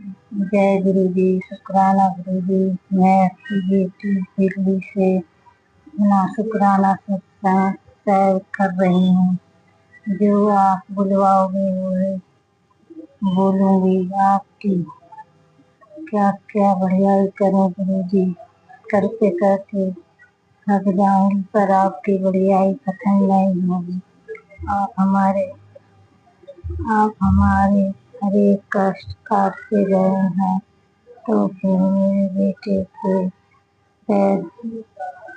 जय गुरु जी, शुक्राना गुरु जी। मैं आपकी बेटी दिल्ली से अपना शुक्राना सत्संग शेयर कर रही हूँ। जो आप बुलवाओगे वो बोलूँगी। आपकी क्या क्या बढ़ियाई करूँ गुरु जी, करते करते थक जाऊंगी पर आपकी बढ़ियाई खत्म नहीं होगी। आप हमारे आप हमारे हर एक कष्ट काटते गए हैं, तो फिर मेरे बेटे के पैर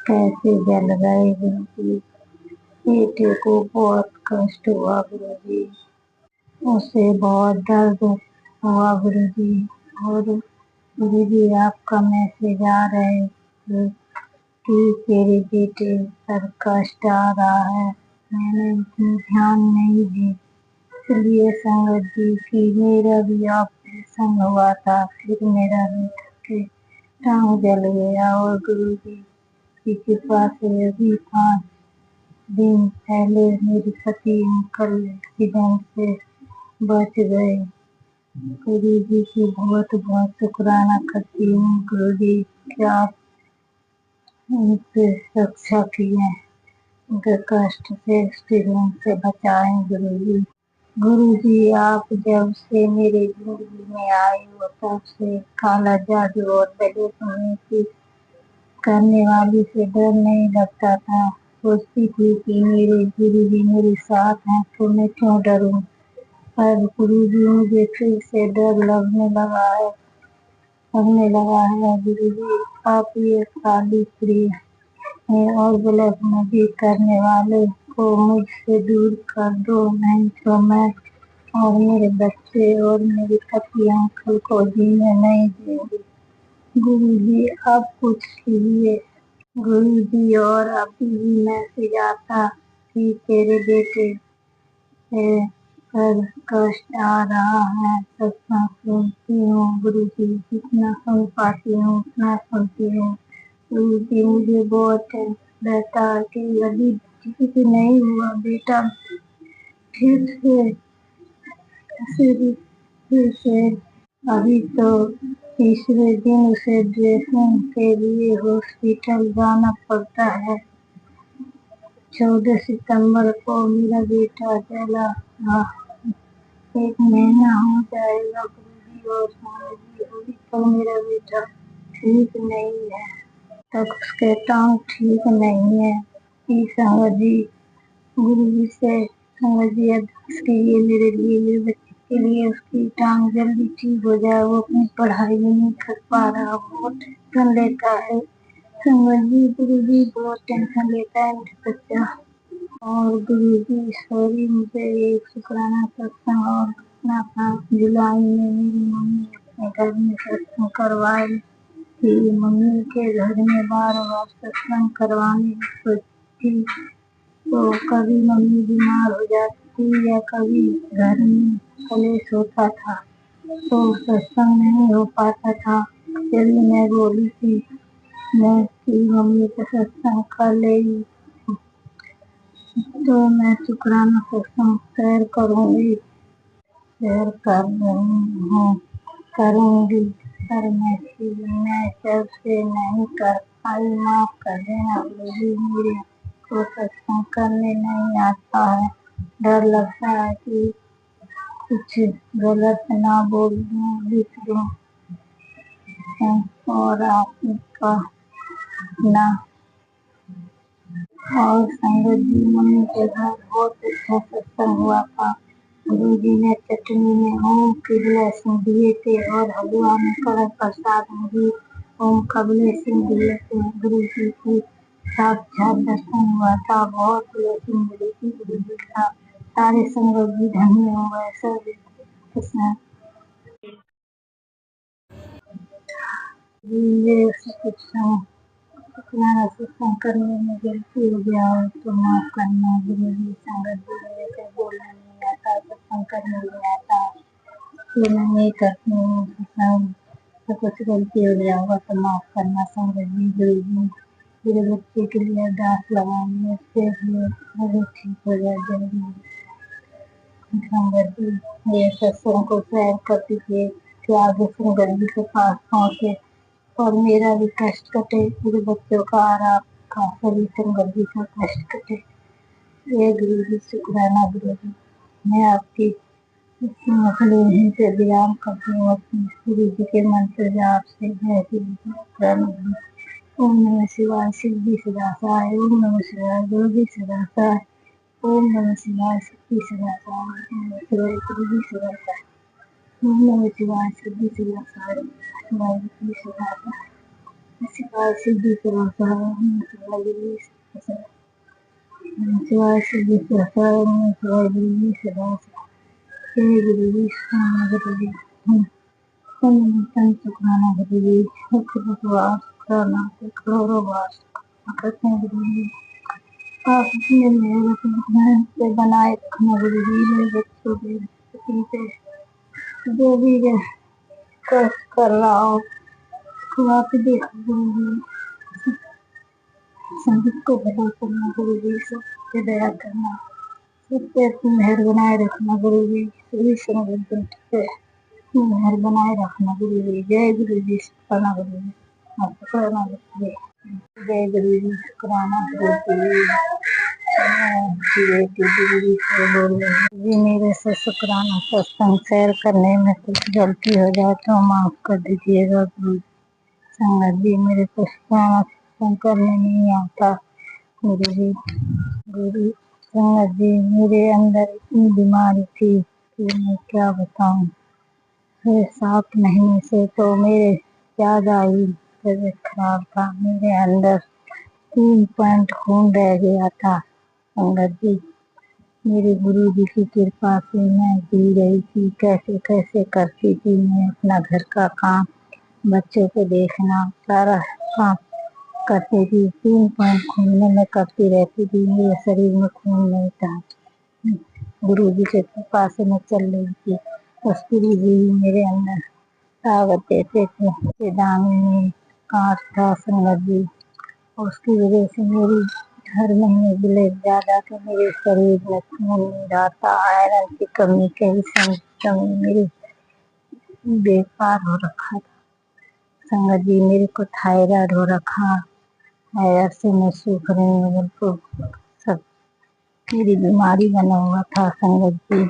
कैसे जल गए गुरु जी। बेटे को बहुत कष्ट हुआ गुरु जी, उसे बहुत दर्द हुआ गुरु जी। और गुरु जी आपका मैसेज आ रहे थे कि तेरे बेटे पर कष्ट आ रहा है। मैंने इतनी ध्यान नहीं दी, इसलिए संगत जी की मेरा भी ऑपरेशन हुआ था, फिर मेरा बेटा के टांग जल गया। और गुरु जी की कृपा से अभी 5 दिन पहले मेरे पति अंकल एक्सीडेंट से बच गए। गुरु जी की बहुत बहुत शुक्राना करती हूँ गुरु जी, कि आप उनसे रक्षा किए, उनके कष्ट से एक्सीडेंट से बचाएं गुरु जी। गुरु जी आप जब से मेरे जिंदगी में आए हो तब से काला जादू और दलित होने की करने वाली से डर नहीं लगता था। सोचती थी कि मेरे गुरु जी मेरे साथ हैं तो मैं क्यों डरूं। पर गुरु जी मुझे फिर से डर लगने लगा है गुरु जी। आप ये खाली प्रिय हैं और गलत नदी करने वाले को मुझसे दूर कर दो, नहीं तो मैं और मेरे बच्चे और मेरे पति अंकल को जीने नहीं देंगे। गुरु जी आप कुछ कीजिए गुरु जी। और अभी भी मैसेज आता कि तेरे बेटे से पर कष्ट आ रहा है। सत्संग सुनती हूँ गुरु जी, जितना सुन पाती हूँ उतना सुनती हूँ गुरु जी। मुझे बहुत टेंशन रहता है कि अभी ठीक नहीं हुआ बेटा, फिर से अभी तो तीसरे दिन उसे ड्रेसिंग के लिए हॉस्पिटल जाना पड़ता है। 14 सितंबर को मेरा बेटा जला था। 1 महीना हो जाएगा गुरु जी। और स्वामी जी अभी तो मेरा बेटा ठीक नहीं है, तक उसके टांग ठीक नहीं है। संगत जी गुरु जी से संगत जी अरदास कीजिए मेरे लिए, मेरे बच्चे के लिए, उसकी टांग जल्दी ठीक हो जाए। वो अपनी पढ़ाई भी नहीं कर पा रहा, बहुत टेंशन लेता है संगत जी। गुरु जी बहुत टेंशन लेता है मेरा बच्चा। और गुरु जी सॉरी, मुझे एक शुक्राना सत्संग और करना था। जुलाई में मेरी मम्मी अपने घर में सत्संग करवाए थी। मम्मी के घर में बार बार सत्संग करवाने की सोचती, तो कभी मम्मी बीमार हो जाती थी या कभी घर में कलेश होता था तो सत्संग नहीं हो पाता था। चलिए मैं बोली थी मैं कि मम्मी को सत्संग कर लेगी तो मैं शुक्राना सत्संग शेयर करूँगी, शेयर कर रही हूँ, करूँगी। पर मैं सबसे नहीं कर पाई, माफ कर देना गुरु जी। मेरे को सत्संग करने नहीं आता है, डर लगता है कि कुछ गलत ना बोल दूँ, लिख दूँ और आपका ना। और संगत जी मम्मी के घर बहुत अच्छा सत्संग हुआ था। गुरु जी ने चटनी में ओम की ब्लेसिंग दिए थे और हलवा में कड़क प्रसाद में भी ओम का ब्लेसिंग दिए थे। गुरु जी की साक्षात दर्शन हुआ था, बहुत ब्लेसिंग मिली थी गुरु जी का। सारे संगत जी धन्य हो गए सब कृष्ण जी। तुम्हारा सत्संग करने में गलती हो गया हो तो माफ करना गुरु जी। संगत जी मेरे को बोलना नहीं आता, सत्संग करने नहीं आता, तो मैं नहीं करती हूँ सत्संग। तो कुछ गलती हो गया होगा तो माफ करना संगत जी। गुरु जी मेरे बच्चे के लिए अरदास लगाएंगे, उसके लिए वो ठीक हो जाए जल्दी। संगत जी ये सत्संग को शेयर कर दीजिए, से आगे शंकर जी के पास पहुँचे और मेरा भी कष्ट कटे, मेरे बच्चों का और आपका सभी शंकर जी का कष्ट कटे। ये गुरु जी शुक्राना गुरु जी, मैं आपकी मखलूम से विराम करती हूँ अपनी गुरु जी के मंत्र जाप से। जय गुरु जी शुक्राना गुरु। ओम नमः शिवाय सिद्धि सदासाय, ओम नमः शिवाय गुरु सदासाय, ओम नमः शिवाय सिद्धि सदासाय, ओम नमः शिवाय गुरु सदासाय, ओम नमः शिवाय सिद्धि सदासाय, शिवाय गुरु सदासाय, शिवाय सिद्धि सदासाय, ओम नमः शिवाय गुरु सदासाय, शिवाय सिद्धि सदासाय, ओम नमः शिवाय गुरु सदासाय। जय गुरु जी शुक्राना गुरु जी, शुक्राना गुरु जी, शुक्राना करोड़ों बार करते हैं गुरु जी। आप अपने मेरे से बनाए रखना गुरु जी, मेरे बच्चों के पति पे जो भी कष्ट कर रहा हो खुआ के देखो गुरु जी, संगीत को भला करना गुरु जी, सब पे दया करना, सब पे अपनी मेहर बनाए रखना गुरु जी, सभी संगठन पे मेहर बनाए रखना गुरु जी। जय गुरु जी शुक्राना गुरु जी, शुक्राना गुरु जी, जय गुरु जी शुक्राना गुरु जी। गुरु जी से बोल रहे जी, मेरे से शुक्राना सत्संग शेयर करने में कुछ गलती हो जाए तो माफ कर दीजिएगा गुरु जी। संगत जी मेरे को शुक्राना सत्संग करने नहीं आता गुरु जी। गुरु संगत जी मेरे अंदर इतनी बीमारी थी कि मैं क्या बताऊं। 7 महीने से तो मेरे ज्यादा ही तबीयत खराब था, मेरे अंदर 3 पॉइंट खून रह गया था। संगत जी मेरे गुरु जी की कृपा से मैं जी रही थी, कैसे कैसे करती थी मैं अपना घर का काम, बच्चों को देखना, सारा काम करती थी। 3 पॉइंट खून में मैं करती रहती थी, मेरे शरीर में खून नहीं था। गुरु जी के कृपा से मैं चल रही थी, उस गुरु जी मेरे अंदर ताकत देते थे। दाने में कांच था संगत जी, उसकी वजह से मेरी हर महीने ब्लड ज्यादा था, मेरे शरीर में खून नहीं रहा था, आयरन की कमी, कैल्शियम की कमी, मेरी बेकार हो रखा था। संगत जी मेरे को थायराइड हो रखा, थायराइड से मैं सूख रही हूँ, बिल्कुल सब मेरी बीमारी बना हुआ था। संगत जी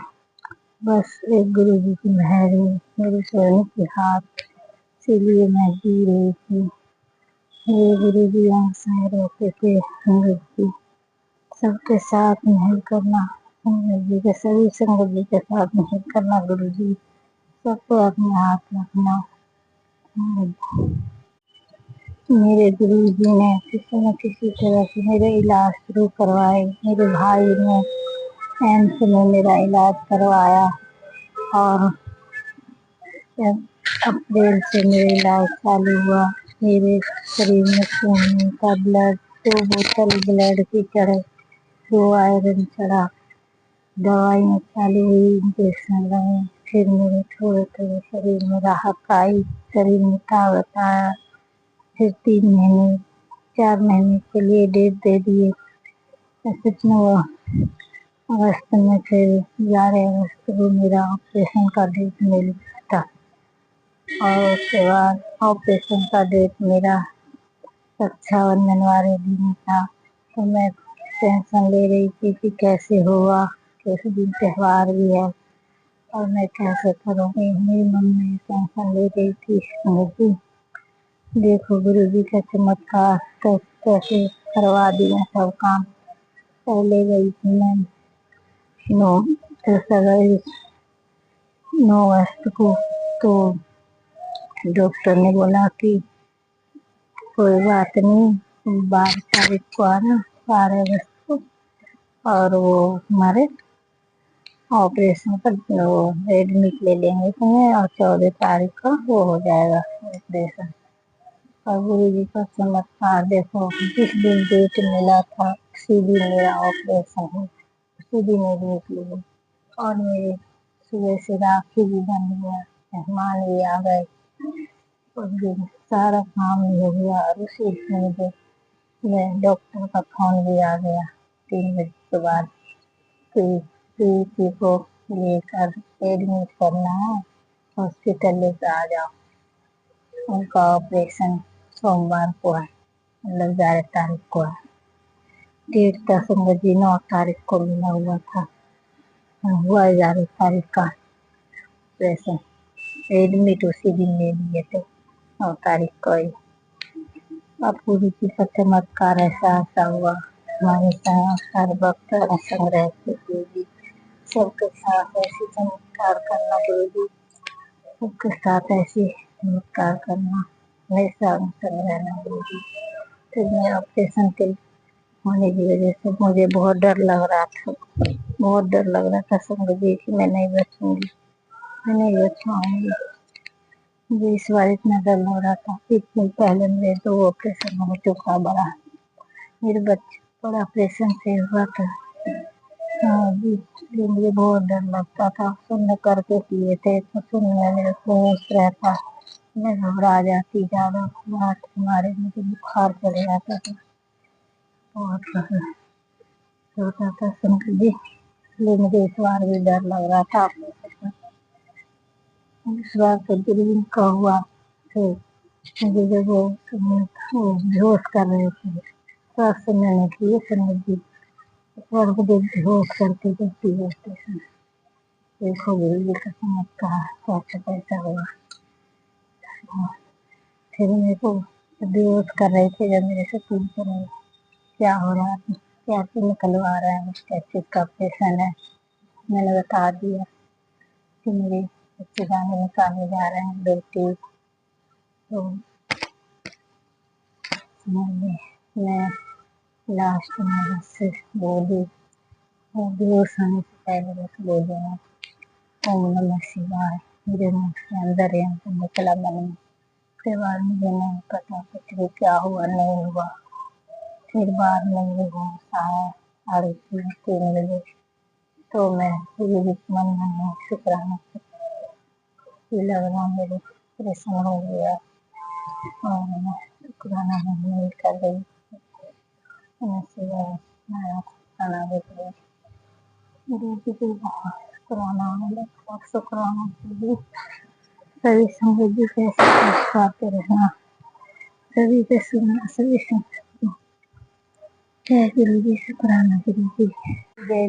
बस एक गुरु जी की मेहर है, मेरे चरण के हाथ, इसीलिए मैं जी रही थी। ये गुरु जी आशाएं रोके थे संगत जी, सबके साथ मेहर करना संगत जी के, सभी संगत जी के साथ मेहर करना गुरु जी, सबको अपने हाथ रखना। मेरे गुरु जी ने किसी न किसी तरह से मेरे इलाज शुरू करवाए। मेरे भाई ने एम्स में मेरा इलाज करवाया और अप्रैल से मेरा इलाज चालू हुआ। मेरे शरीर में खून का ब्लड 2 बोतल ब्लड की चढ़े, 2 आयरन चढ़ा, दवाइयाँ चालू हुई, इंजेक्शन लगे, फिर मेरे थोड़े थोड़े शरीर में राहत आई, शरीर में ताकत आया। फिर 3 महीने 4 महीने के लिए डेट दे दिए। अगस्त में फिर 11 अगस्त को मेरा ऑपरेशन का डेट मिल गया था और उसके बाद ऑपरेशन का डेट मेरा रक्षाबंधन वाले दिन था। तो मैं टेंशन ले रही थी कि कैसे होगा, कैसे दिन त्योहार भी है और मैं कैसे करूँगी। मेरी मम्मी टेंशन ले रही थी मुझे। देखो गुरु जी का चमत्कार, कैसे करवा दिया सब काम। पहले गई थी मैं 9 अगस्त को, तो डॉक्टर ने बोला कि कोई बात नहीं, 12 तारीख को आना, 12 अगस्त को, और वो हमारे ऑपरेशन पर एडमिट ले लेंगे तुम्हें और 14 तारीख को वो हो जाएगा ऑपरेशन। और गुरु जी का चमत्कार देखो, जिस दिन डेट मिला था उसी दिन मेरा ऑपरेशन हुआ, उसी दिन एडमिट लिए और मेरे सुबह से राखी भी बन गया, मेहमान भी आ गए, उस दिन सारा काम भी हो गया और उसी दिन मुझे डॉक्टर का फोन भी आ गया 3 बजे के बाद कि किसी को लेकर एडमिट करना है हॉस्पिटल लेकर आ जाओ। उनका ऑपरेशन सोमवार को है, मतलब 11 तारीख को है। डेट तो संगत जी 9 तारीख को मिला हुआ था, हुआ 11 तारीख का ऑपरेशन। एडमिट उसी दिन ले लिए थे, 9 तारीख को ही। अब पूरी की का चमत्कार ऐसा हुआ हमारे साथ। हर वक्त संग्रह के सबके साथ ऐसे चमत्कार करना गुरुजी, सबके साथ ऐसे चमत्कार करना, हमेशा संग रहना गुरुजी। फिर मैं ऑपरेशन के होने की वजह से मुझे बहुत डर लग रहा था, बहुत डर लग रहा था संग जी कि मैं नहीं बचूंगी, मैं नहीं बच पाऊंगी। मुझे इस बार इतना डर लग रहा था। 1 दिन पहले मेरे 2 ऑपरेशन हो चुका बड़ा, मेरे बच्चे बड़ा ऑपरेशन से हुआ था। हाँ जी, इसलिए मुझे बहुत डर लगता था। सुन करके किए थे तो सुनने मेरे को होश रहता, मैं घबरा जाती ज्यादा, घबराहट के मारे मुझे बुखार चढ़ जाता था, बहुत डर होता था शंकर जी। इसलिए मुझे इस बार भी डर लग रहा था। इस बार तो दिन का हुआ तो मुझे जब वो बेहोश कर रहे थे, स्वास्थ्य मैंने किए शंकर जी, इस बार मुझे बेहोश करके जाती है स्टेशन। देखो गुरु जी का चमत्कार कैसे कैसा हुआ। फिर मेरे को बेहोश कर रहे थे, जब मेरे से पूछ रहे क्या हो रहा है, क्या निकलवा रहा है, क्या चीज का ऑपरेशन है। मैंने बता दिया कि मेरे बच्चे दाने निकाले जा रहे हैं, बेटी। तो मैं लास्ट में बस बोली, वो बेहोश होने से पहले बस बोली मैं, ओम नमः शिवाय। मेरे मुंह से अंदर ही अंदर निकला मन में। उसके बाद मुझे नहीं पता कुछ भी क्या हुआ नहीं हुआ। फिर बाद में मुझे होश आया 3:30 बजे, तो मैं पूरी मन में शुक्राना लग रहा मेरे ऑपरेशन हो गया, और मैं शुक्राना नहीं कर रही। मैं शिवाय खाना देख रही गुरु जी को बहुत शुक्राना, मतलब शुक्राना जी। सभी समृद्धि कैसे पाते रहना, सभी के सुनना, सभी सुन। जय गुरु जी, शुक्राना गुरु जी। जय